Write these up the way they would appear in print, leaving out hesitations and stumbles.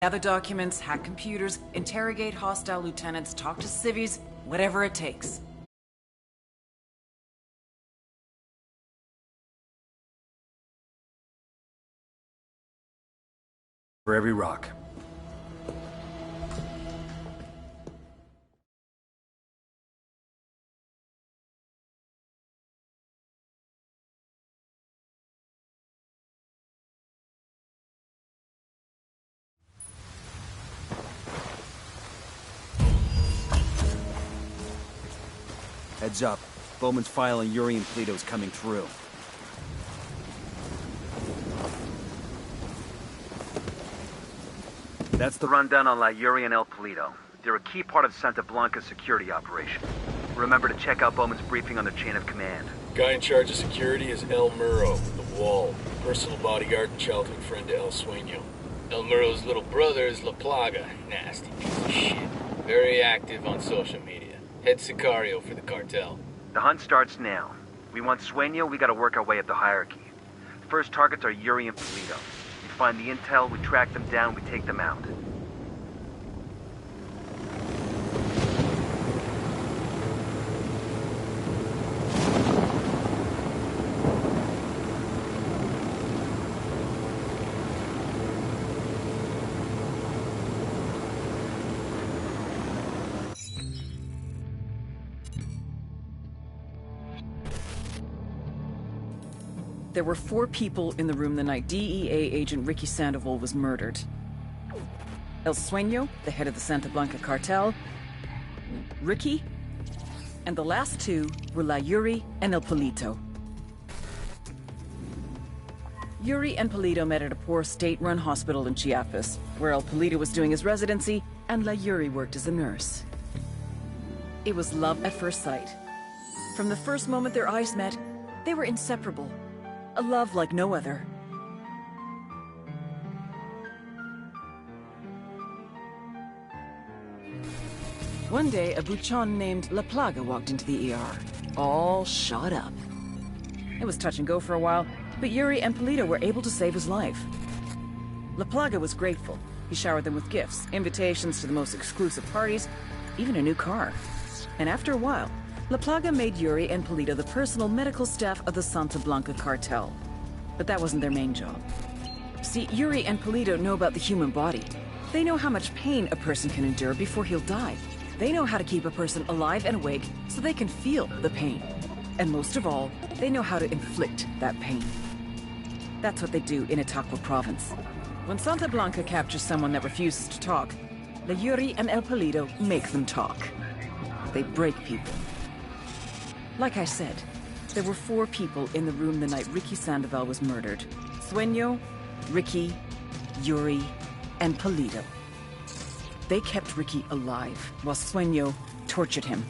Gather documents, hack computers, interrogate hostile lieutenants, talk to civvies, whatever it takes. For every rock. Heads up. Bowman's file on Yuri and Polito's coming through. That's the rundown on La Yuri and El Polito. They're a key part of Santa Blanca's security operation. Remember to check out Bowman's briefing on the chain of command. Guy in charge of security is El Muro, the Wall, personal bodyguard and childhood friend to El Sueño. El Muro's little brother is La Plaga, nasty piece of shit. Very active on social media. Head Sicario for the cartel. The hunt starts now. We want Sueño, we gotta work our way up the hierarchy. First targets are Yuri and Polito. We find the intel, we track them down, we take them out. There were 4 people in the room the night DEA agent Ricky Sandoval was murdered. El Sueño, the head of the Santa Blanca cartel, Ricky, and the last 2 were La Yuri and El Polito. Yuri and Polito met at a poor state-run hospital in Chiapas, where El Polito was doing his residency and La Yuri worked as a nurse. It was love at first sight. From the first moment their eyes met, they were inseparable. A love like no other. One day, a buchon named La Plaga walked into the ER, all shot up. It was touch and go for a while, but Yuri and Polito were able to save his life. La Plaga was grateful. He showered them with gifts, invitations to the most exclusive parties, even a new car. And after a while, La Plaga made Yuri and Polito the personal medical staff of the Santa Blanca cartel. But that wasn't their main job. See, Yuri and Polito know about the human body. They know how much pain a person can endure before he'll die. They know how to keep a person alive and awake so they can feel the pain. And most of all, they know how to inflict that pain. That's what they do in Itaqua province. When Santa Blanca captures someone that refuses to talk, La Yuri and El Polito make them talk. They break people. Like I said, there were 4 people in the room the night Ricky Sandoval was murdered. Sueño, Ricky, Yuri, and Polito. They kept Ricky alive while Sueño tortured him.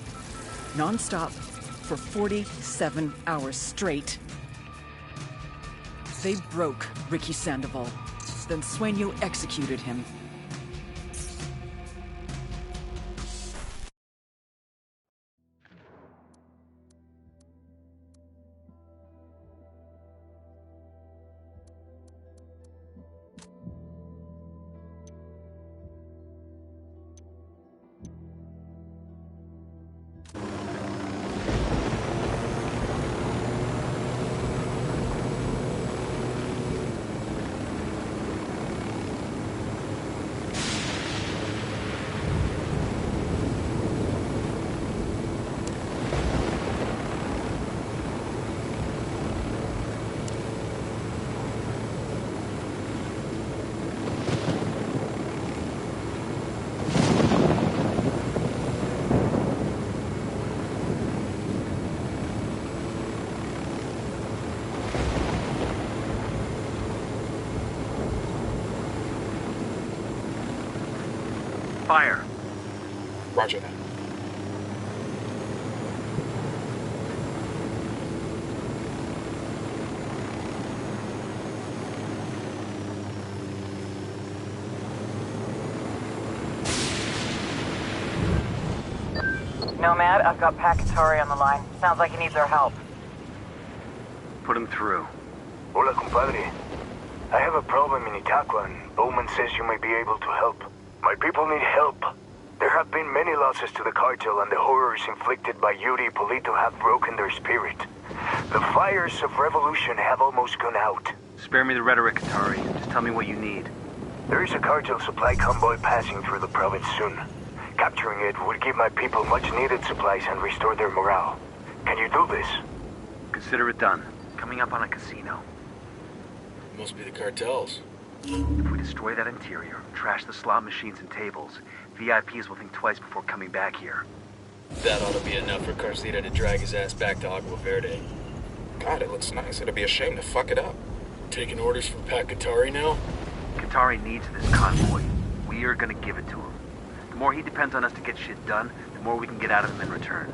Non-stop for 47 hours straight. They broke Ricky Sandoval. Then Sueño executed him. Fire. Roger that. Nomad, I've got Pacatory on the line. Sounds like he needs our help. Put him through. Hola, compadre. I have a problem in Itaqua, Bowman says you may be able to help. My people need help. There have been many losses to the cartel, and the horrors inflicted by Yuri and Polito have broken their spirit. The fires of revolution have almost gone out. Spare me the rhetoric, Katari. Just tell me what you need. There is a cartel supply convoy passing through the province soon. Capturing it would give my people much-needed supplies and restore their morale. Can you do this? Consider it done. Coming up on a casino. Must be the cartels. If we destroy that interior, trash the slot machines and tables, VIPs will think twice before coming back here. That ought to be enough for Garcita to drag his ass back to Agua Verde. God, it looks nice. It'd be a shame to fuck it up. Taking orders from Pat Katari now? Katari needs this convoy. We are gonna give it to him. The more he depends on us to get shit done, the more we can get out of him in return.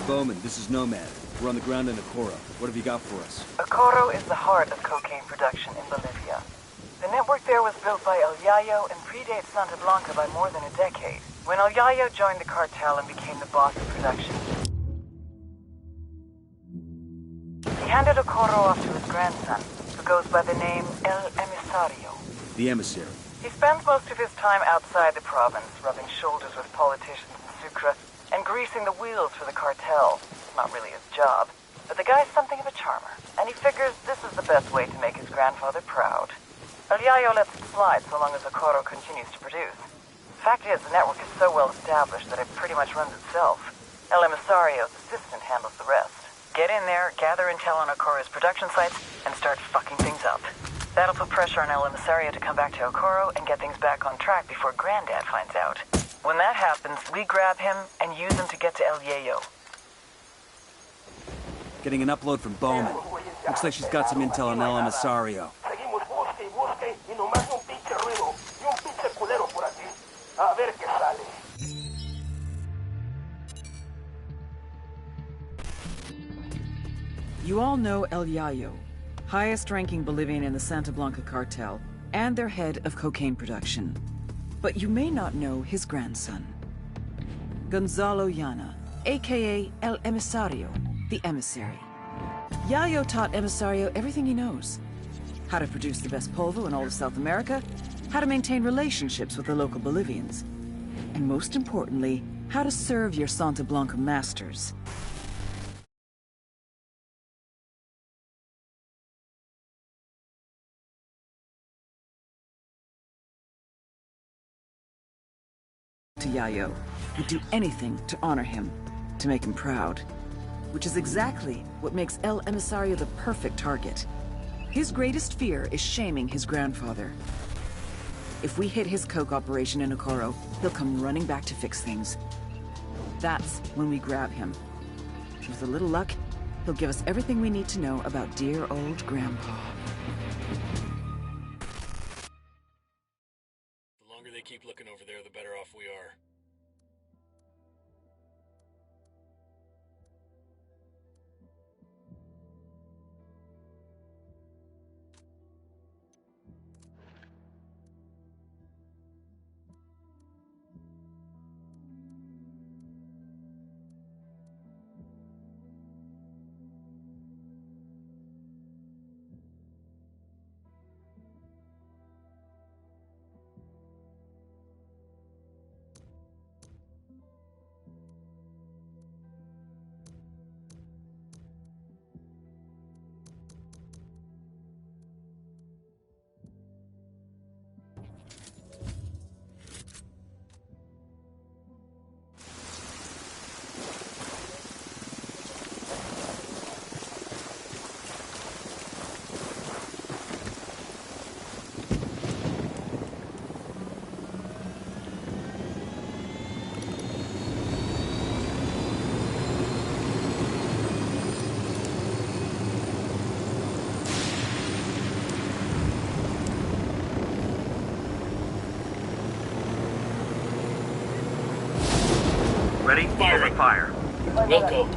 Bowman, this is Nomad. We're on the ground in Okoro. What have you got for us? Okoro is the heart of cocaine production in Bolivia. The network there was built by El Yayo and predates Santa Blanca by more than a decade. When El Yayo joined the cartel and became the boss of production, he handed Okoro off to his grandson, who goes by the name El Emisario. The emissary. He spends most of his time outside the province, rubbing shoulders with politicians in Sucre, and greasing the wheels for the cartel. It's not really his job, but the guy's something of a charmer, and he figures this is the best way to make his grandfather proud. El Yayo lets it slide so long as Okoro continues to produce. Fact is, the network is so well established that it pretty much runs itself. El Emisario's assistant handles the rest. Get in there, gather intel on Okoro's production sites, and start fucking things up. That'll put pressure on El Emisario to come back to Okoro and get things back on track before Granddad finds out. When that happens, we grab him and use him to get to El Yayo. Getting an upload from Bowman. Looks like she's got some intel on El Emisario. You all know El Yayo, highest-ranking Bolivian in the Santa Blanca cartel, and their head of cocaine production. But you may not know his grandson, Gonzalo Llana, aka El Emisario, the emissary. Yayo taught Emisario everything he knows. How to produce the best polvo in all of South America, how to maintain relationships with the local Bolivians, and most importantly, how to serve your Santa Blanca masters. To Yayo, would do anything to honor him, to make him proud. Which is exactly what makes El Emisario the perfect target. His greatest fear is shaming his grandfather. If we hit his coke operation in Okoro, he'll come running back to fix things. That's when we grab him. With a little luck, he'll give us everything we need to know about dear old Grandpa. The longer they keep looking over there, the better off we are. Ready? Firing. Open fire. Wilco.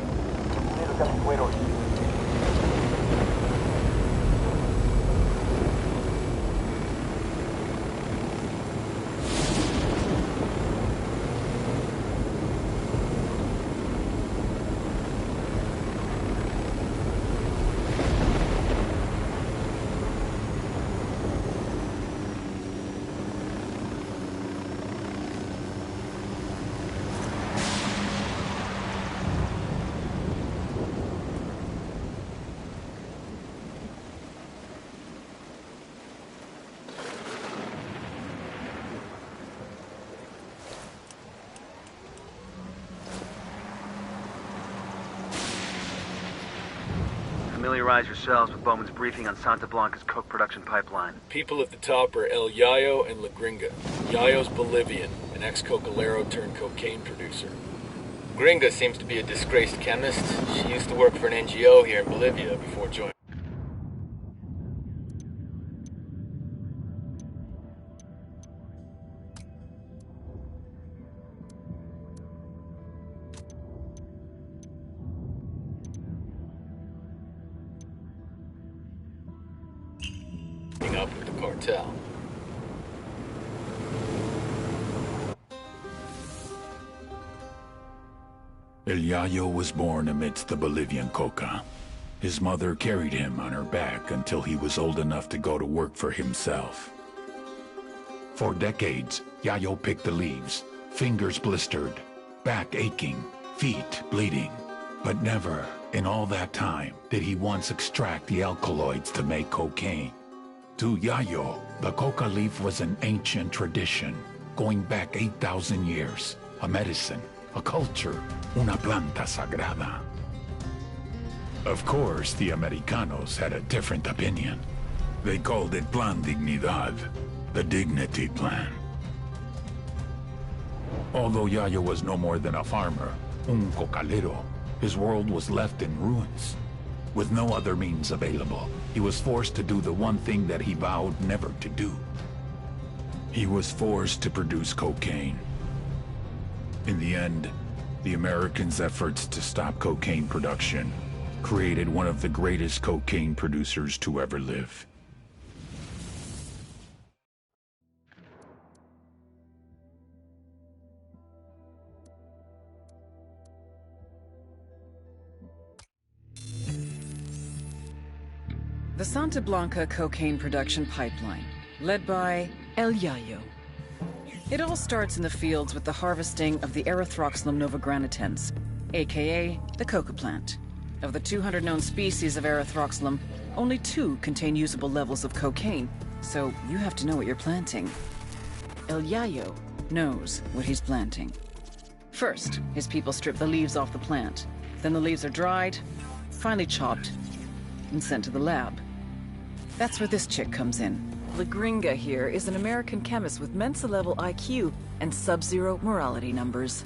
Familiarize yourselves with Bowman's briefing on Santa Blanca's coke production pipeline. People at the top are El Yayo and La Gringa. Yayo's Bolivian, an ex-cocalero turned cocaine producer. Gringa seems to be a disgraced chemist. She used to work for an NGO here in Bolivia before joining up with the cartel. El Yayo was born amidst the Bolivian coca. His mother carried him on her back until he was old enough to go to work for himself. For decades, Yayo picked the leaves, fingers blistered, back aching, feet bleeding. But never, in all that time, did he once extract the alkaloids to make cocaine. To Yayo, the coca leaf was an ancient tradition, going back 8,000 years, a medicine, a culture, una planta sagrada. Of course, the Americanos had a different opinion. They called it Plan Dignidad, the Dignity Plan. Although Yayo was no more than a farmer, un cocalero, his world was left in ruins. With no other means available, he was forced to do the one thing that he vowed never to do. He was forced to produce cocaine. In the end, the Americans' efforts to stop cocaine production created one of the greatest cocaine producers to ever live. The Santa Blanca cocaine production pipeline, led by El Yayo. It all starts in the fields with the harvesting of the Erythroxylum novogranitens, aka the coca plant. Of the 200 known species of Erythroxylum, only 2 contain usable levels of cocaine, so you have to know what you're planting. El Yayo knows what he's planting. First, his people strip the leaves off the plant. Then the leaves are dried, finally chopped, and sent to the lab. That's where this chick comes in. La Gringa here is an American chemist with Mensa-level IQ and sub-zero morality numbers.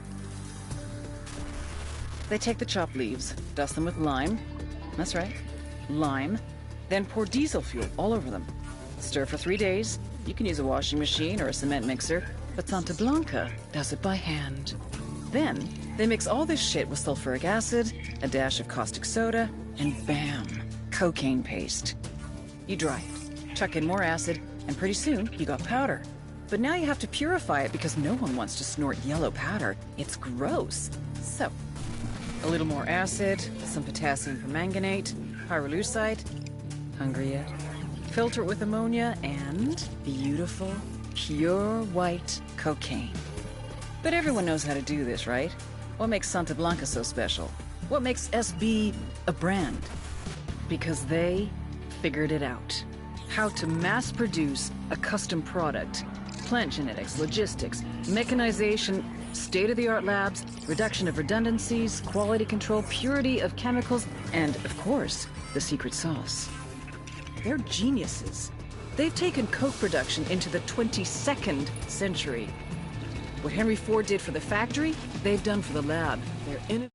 They take the chopped leaves, dust them with lime. That's right, lime. Then pour diesel fuel all over them. Stir for 3 days. You can use a washing machine or a cement mixer, but Santa Blanca does it by hand. Then, they mix all this shit with sulfuric acid, a dash of caustic soda, and bam, cocaine paste. You dry it, chuck in more acid, and pretty soon you got powder. But now you have to purify it because no one wants to snort yellow powder. It's gross. So, a little more acid, some potassium permanganate, pyrolusite. Hungry yet? Filter it with ammonia and beautiful, pure white cocaine. But everyone knows how to do this, right? What makes Santa Blanca so special? What makes SB a brand? Because they figured it out. How to mass produce a custom product. Plant genetics, logistics, mechanization, state-of-the-art labs, reduction of redundancies, quality control, purity of chemicals, and, of course, the secret sauce. They're geniuses. They've taken coke production into the 22nd century. What Henry Ford did for the factory, they've done for the lab. They're innovative.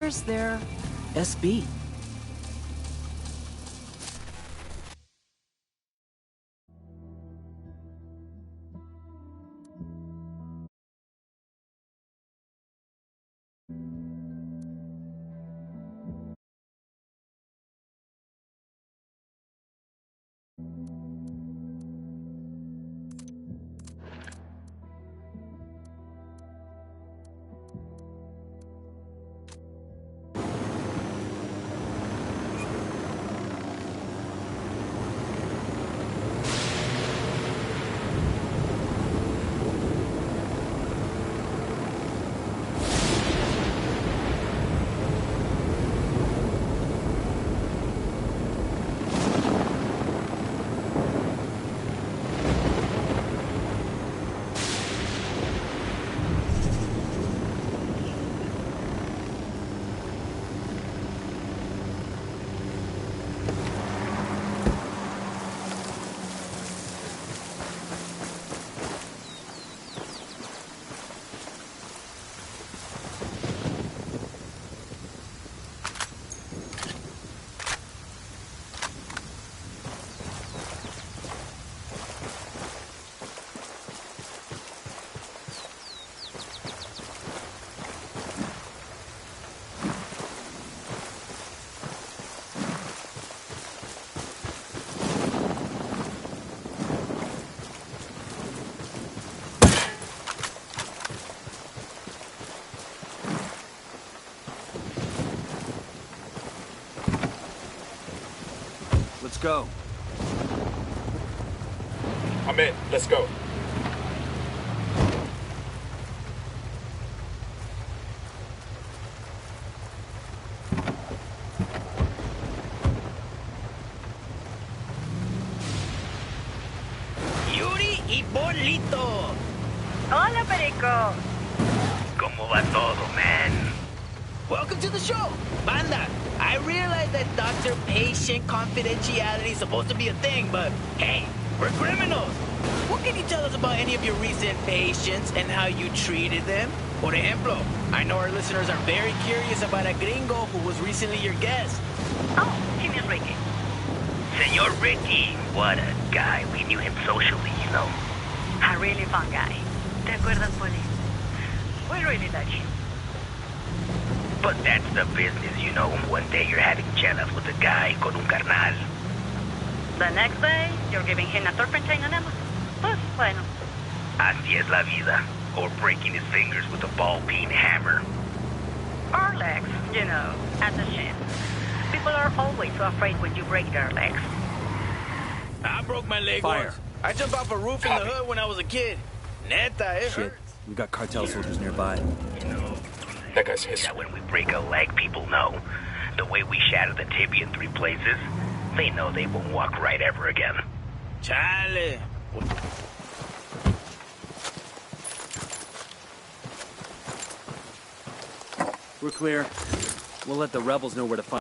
There's their SB. Let's go. I'm in. Let's go. Yuri y Bolito. Hola, Perico. ¿Cómo va todo, man? Welcome to the show, Banda. I realize that doctor-patient confidentiality is supposed to be a thing, but hey, we're criminals. What can you tell us about any of your recent patients and how you treated them? Por ejemplo, I know our listeners are very curious about a gringo who was recently your guest. Oh, he is Ricky. Senor Ricky, what a guy. We knew him socially, you know. A really fun guy. ¿Te acuerdas, Polly? We really like him. But that's the business, you know. One day you're having chelas with a guy con un carnal. The next day, you're giving him a turpentine enema. Pues, bueno. Así es la vida. Or breaking his fingers with a ball-peen hammer. Or legs, you know, at the shin. People are always so afraid when you break their legs. I broke my leg Fire. once. I jumped off a roof in the hood when I was a kid. Neta, it Shit. hurts. We got cartel soldiers nearby. You know, That guy's his. that when we break a leg, people know. The way we shatter the tibia in 3 places, they know they won't walk right ever again. Chale. We're clear. We'll let the rebels know where to find.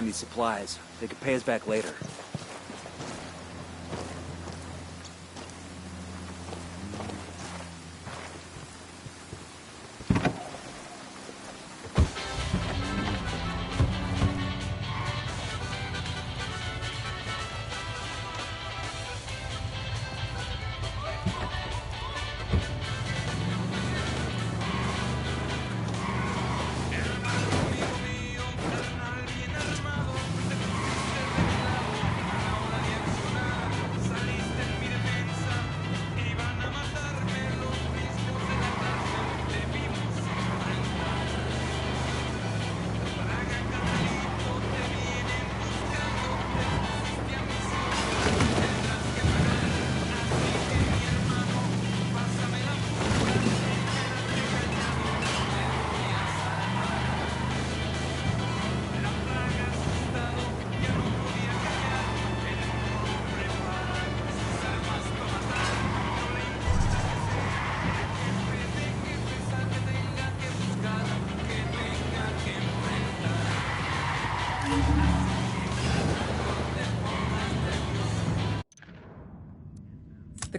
These supplies. They could pay us back later.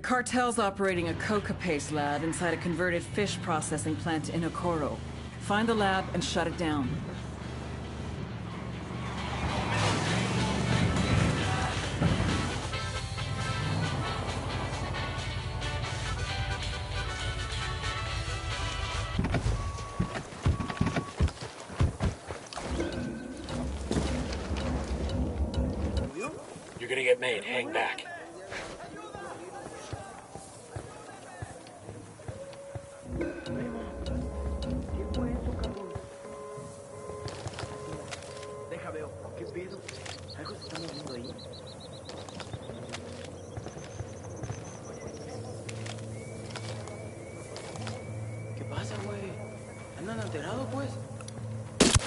cartel's operating a coca paste lab inside a converted fish processing plant in Okoro. Find the lab and shut it down. You're gonna get made. Hang back.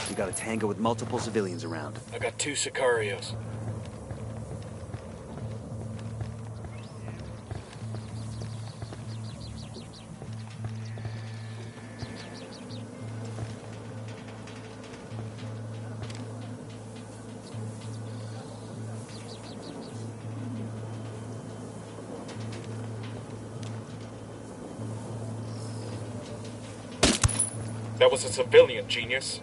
We got a tango with multiple civilians around. I got 2 Sicarios. That was a civilian, genius.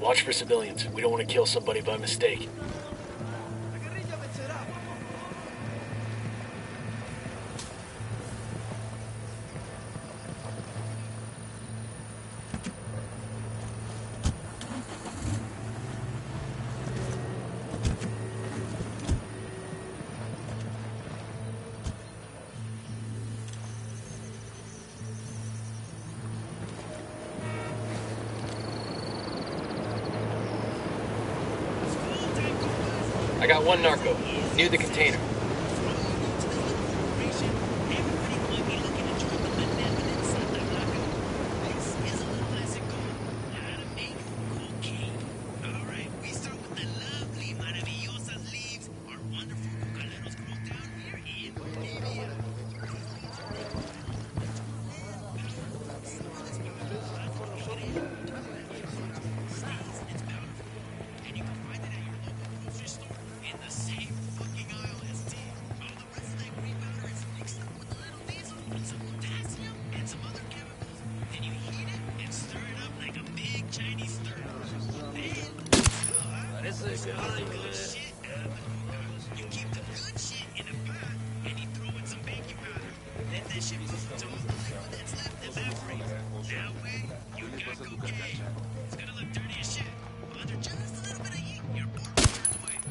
Watch for civilians. We don't want to kill somebody by mistake. I got 1 narco, near the container.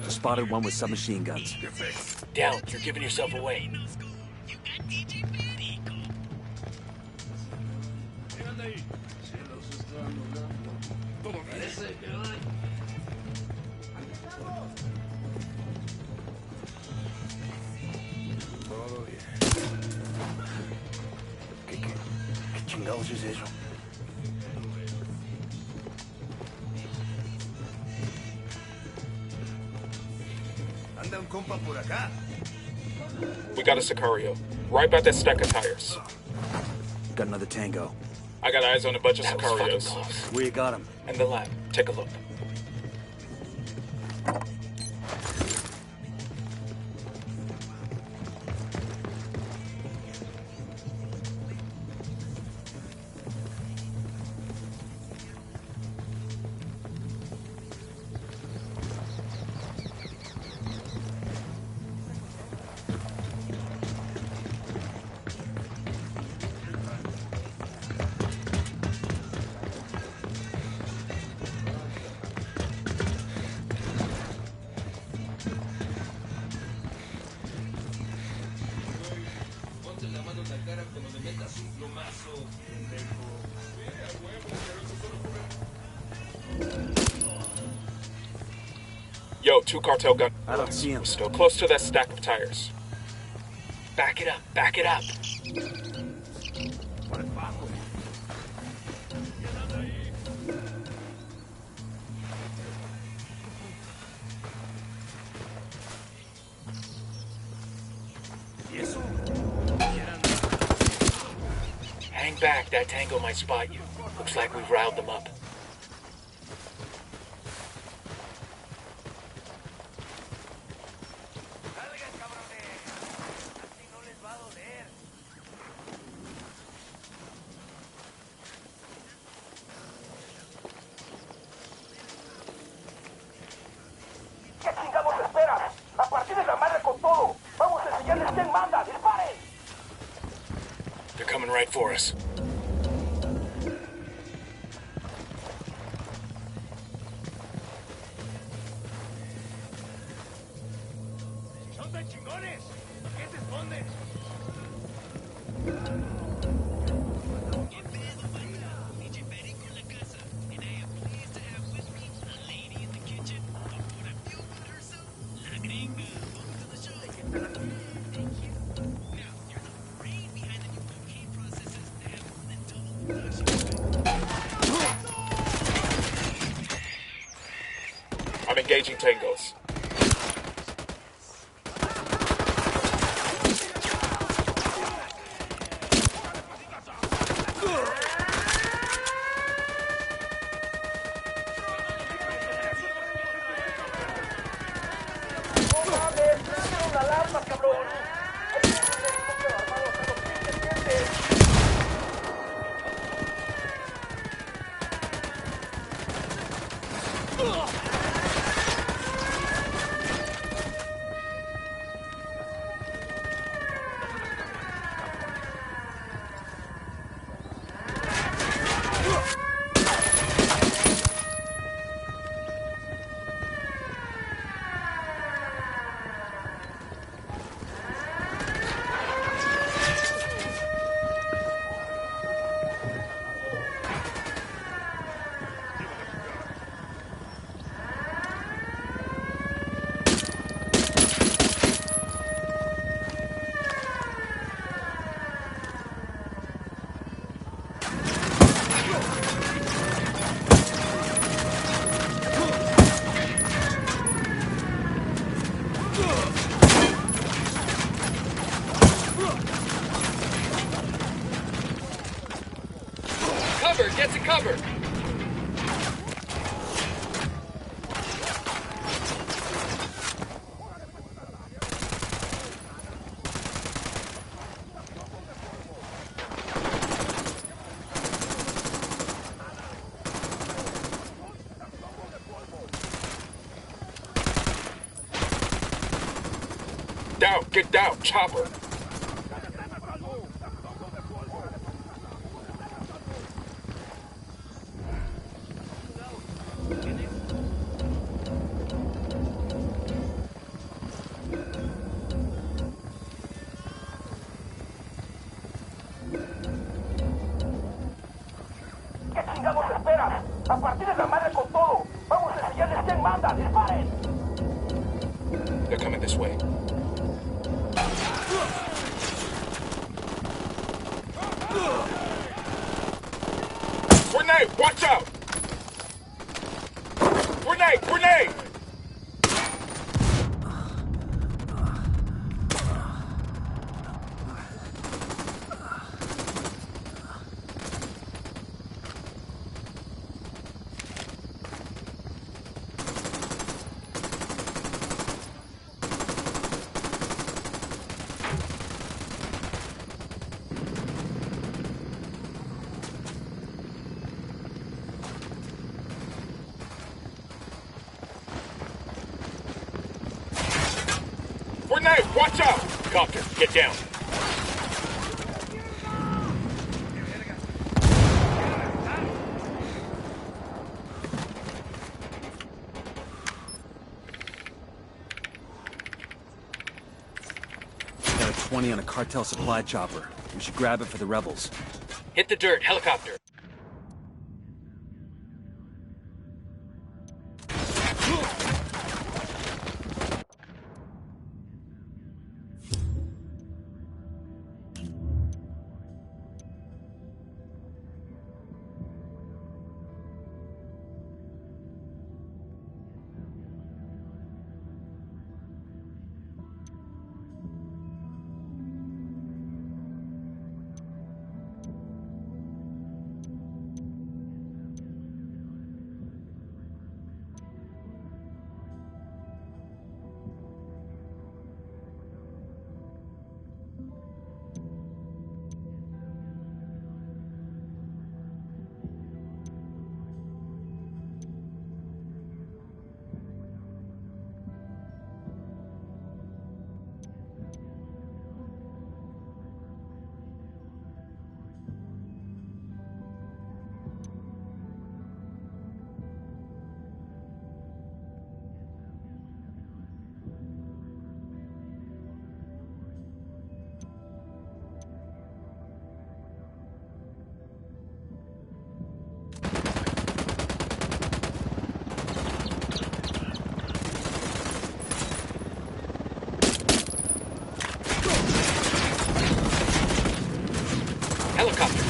Spotted one with submachine guns. Down, you're giving yourself away. ¿Qué chingados es eso? Anda un compa por acá. We got a Sicario. Right by that stack of tires. Got another tango. I got eyes on a bunch of That was fucking Sicarios. close. Where you got him? And the lab. Take a look. Yo, 2 cartel guns. I don't see him. We're still close to that stack of tires. Back it up. Back it up. Hang back, that tango might spot you. Looks like we've riled them up. ¿Qué chingados esperas? ¡A partir de la madre con todo! ¡Vamos a enseñarles quién manda! ¡Disparen! They're coming right for us. I'm engaging tangos. Cover! Get to cover! Down! Get down! Chopper! ¿Qué chingados esperas? ¡A partir de la madre con todo! ¡Vamos a enseñarles quién manda! ¡Disparen! They're coming this way. Grenade! Watch out! Grenade! Grenade! Grenade! Watch out! Copter, get down. Got a 20 on a cartel supply chopper. We should grab it for the rebels. Hit the dirt, helicopter.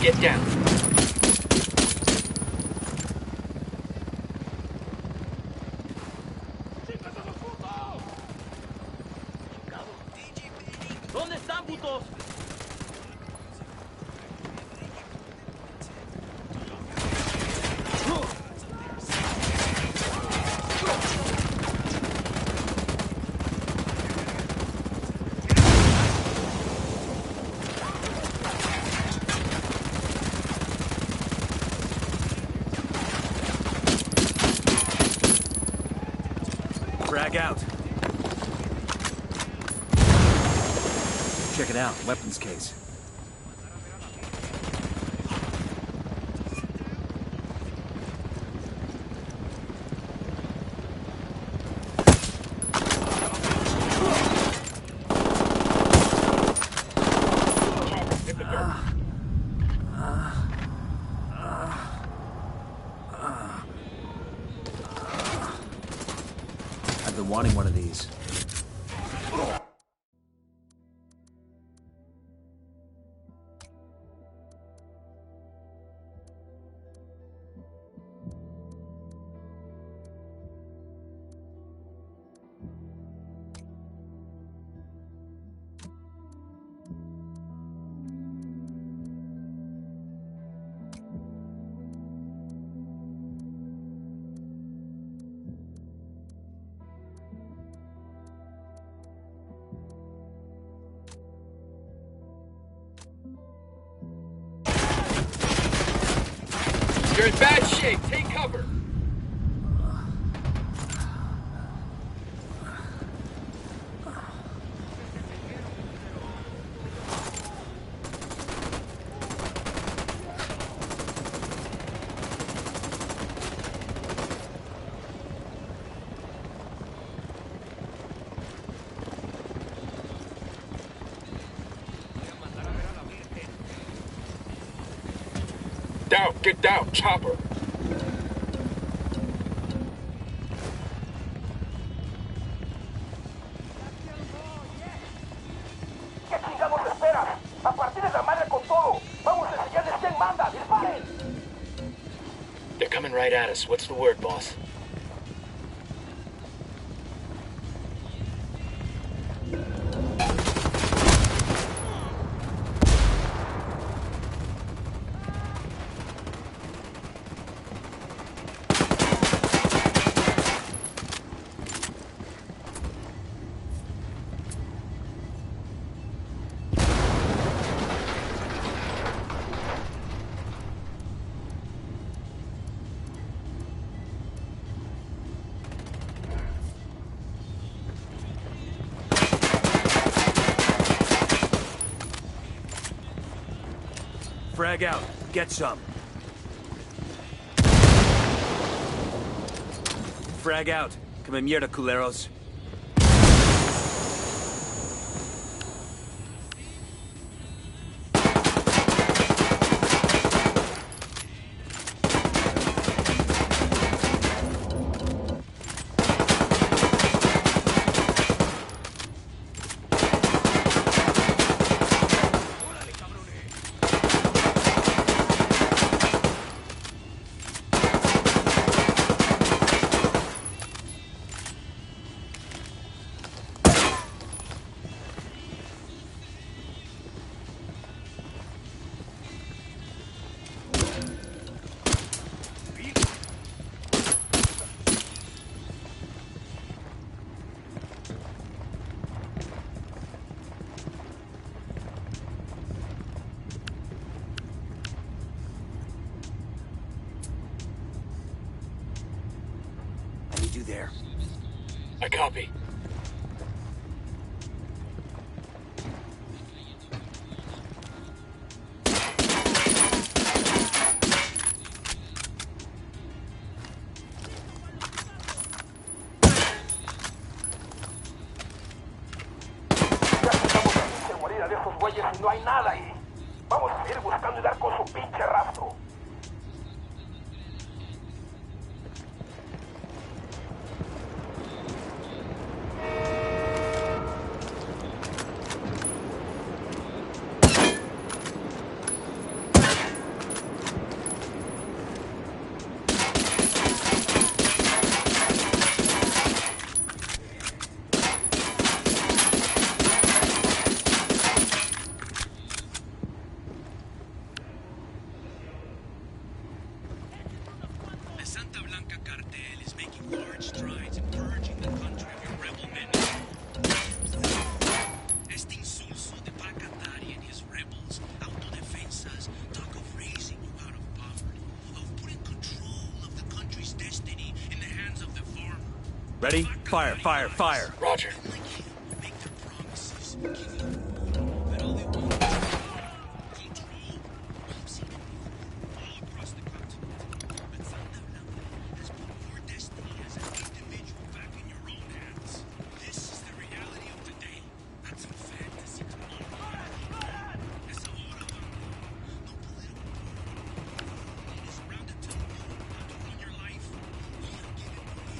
Get down. ¿Dónde están, putos? Frag out. Check it out. Weapons case. I've been wanting one of these. You're in bad shape. Take cover. Down, get down, chopper. ¿Qué chingados esperas? A partir de la madre con todo. Vamos a enseñarles quién manda. ¡Disparen! They're coming right at us. What's the word, boss? Frag out. Get some. Frag out. Come en mierda, culeros. I need you there. I copy. De esos güeyes y no hay nada ahí. Vamos a seguir buscando y dar con su pinche rastro. Ready? Fire, fire, fire. Roger.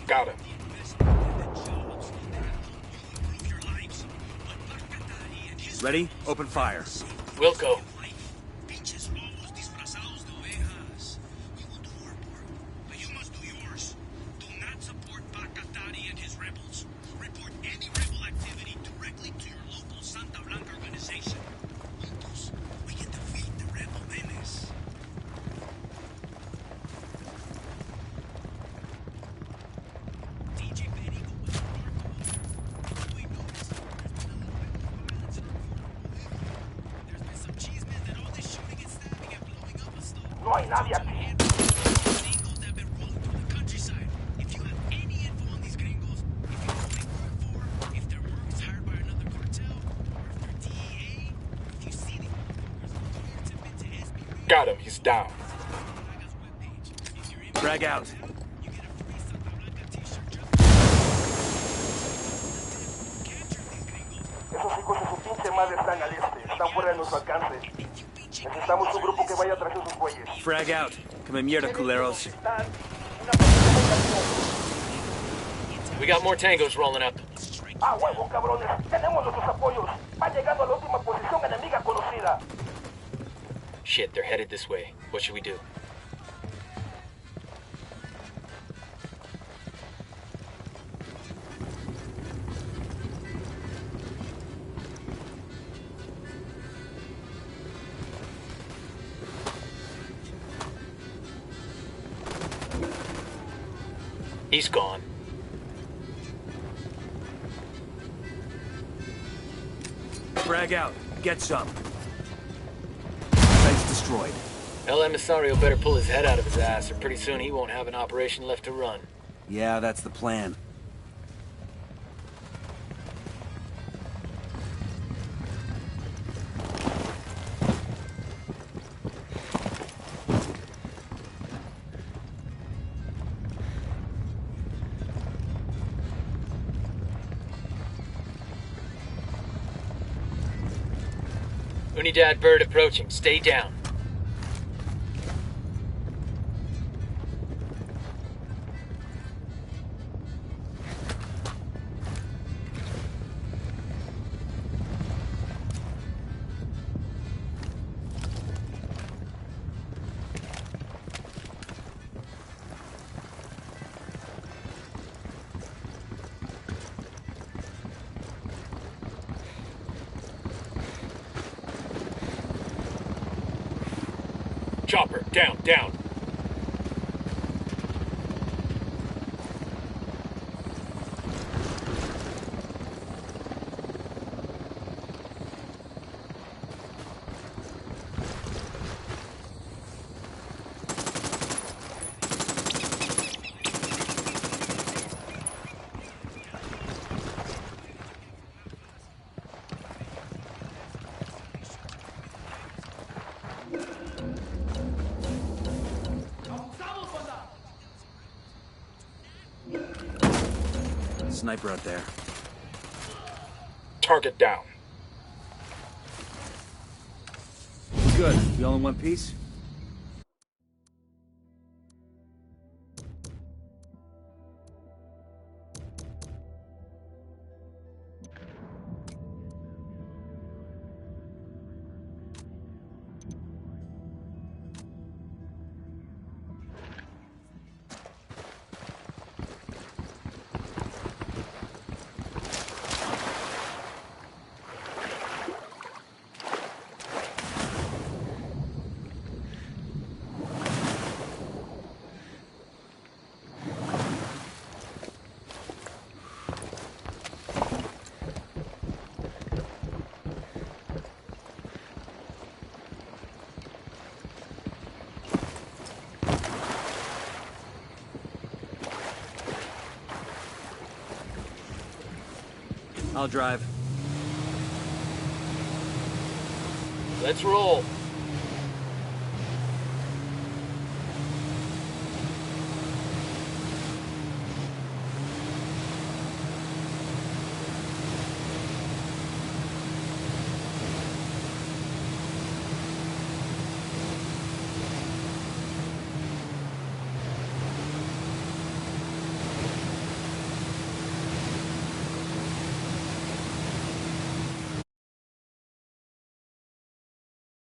Got him. Ready? Open fire. We'll go. No hay nadie aquí. Got him. He's down. Frag out. Esos hijos de su pinche madre están al este. Están fuera de nuestro alcance. Necesitamos un grupo que vaya tras esos güeyes. Frag out. Come en mierda, culeros. We got more tangos rolling up. ¡Ah, huevo, cabrones! ¡Tenemos nuestros apoyos! ¡Va llegando a la última posición enemiga conocida! Shit, they're headed this way. What should we do? He's gone. Frag out. Get some. Site's destroyed. El Emisario better pull his head out of his ass, or pretty soon he won't have an operation left to run. Yeah, that's the plan. Unidad bird approaching. Stay down. Chopper, down, down. Sniper out there. Target down. Good. We all in one piece? I'll drive. Let's roll.